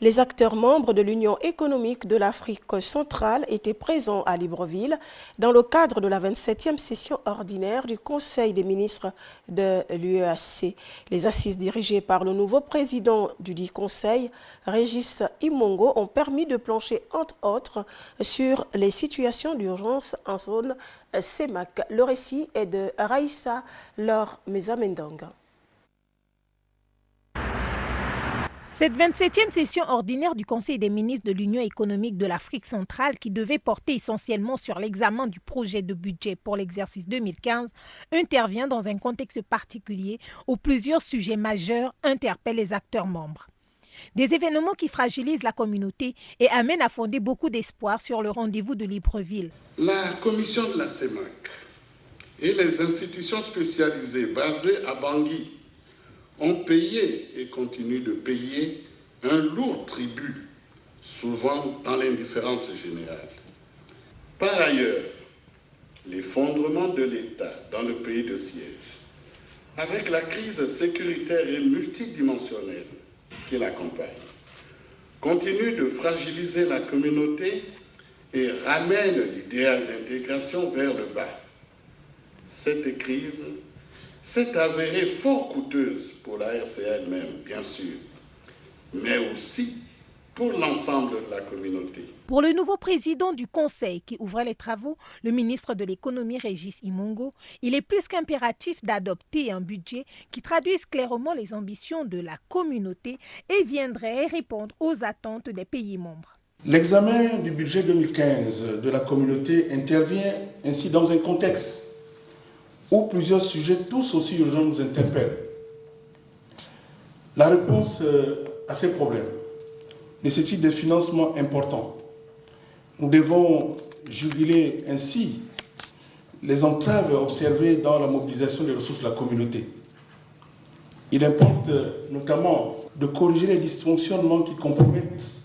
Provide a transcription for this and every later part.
Les acteurs membres de l'Union économique de l'Afrique centrale étaient présents à Libreville dans le cadre de la 27e session ordinaire du Conseil des ministres de l'UEAC. Les assises dirigées par le nouveau président du dit Conseil, Régis Imongo, ont permis de plancher entre autres sur les situations d'urgence en zone CEMAC. Le récit est de Raïssa Laure Mezamendong. Cette 27e session ordinaire du Conseil des ministres de l'Union économique de l'Afrique centrale, qui devait porter essentiellement sur l'examen du projet de budget pour l'exercice 2015, intervient dans un contexte particulier où plusieurs sujets majeurs interpellent les acteurs membres. Des événements qui fragilisent la communauté et amènent à fonder beaucoup d'espoir sur le rendez-vous de Libreville. La commission de la CEMAC et les institutions spécialisées basées à Bangui ont payé et continuent de payer un lourd tribut, souvent dans l'indifférence générale. Par ailleurs, l'effondrement de l'État dans le pays de siège, avec la crise sécuritaire et multidimensionnelle qui l'accompagne, continue de fragiliser la communauté et ramène l'idéal d'intégration vers le bas. Cette crise s'est avérée fort coûteuse pour la RCA elle-même, bien sûr, mais aussi pour l'ensemble de la communauté. Pour le nouveau président du Conseil qui ouvrait les travaux, le ministre de l'économie Régis Imongo, il est plus qu'impératif d'adopter un budget qui traduise clairement les ambitions de la communauté et viendrait répondre aux attentes des pays membres. L'examen du budget 2015 de la communauté intervient ainsi dans un contexte où plusieurs sujets tous aussi urgents nous interpellent. La réponse à ces problèmes nécessite des financements importants. Nous devons juguler ainsi les entraves observées dans la mobilisation des ressources de la communauté. Il importe notamment de corriger les dysfonctionnements qui compromettent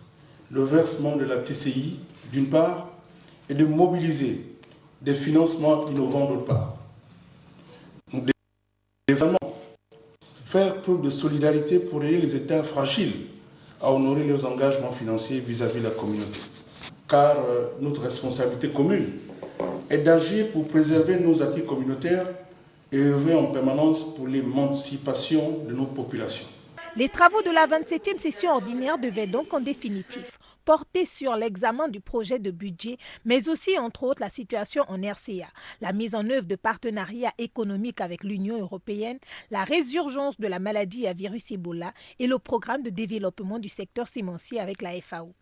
le versement de la TCI d'une part et de mobiliser des financements innovants d'autre part. Nous devons faire preuve de solidarité pour aider les États fragiles à honorer leurs engagements financiers vis-à-vis de la communauté. Car notre responsabilité commune est d'agir pour préserver nos acquis communautaires et œuvrer en permanence pour l'émancipation de nos populations. Les travaux de la 27e session ordinaire devaient donc en définitif porter sur l'examen du projet de budget, mais aussi entre autres la situation en RCA, la mise en œuvre de partenariats économiques avec l'Union européenne, la résurgence de la maladie à virus Ebola et le programme de développement du secteur sémencier avec la FAO.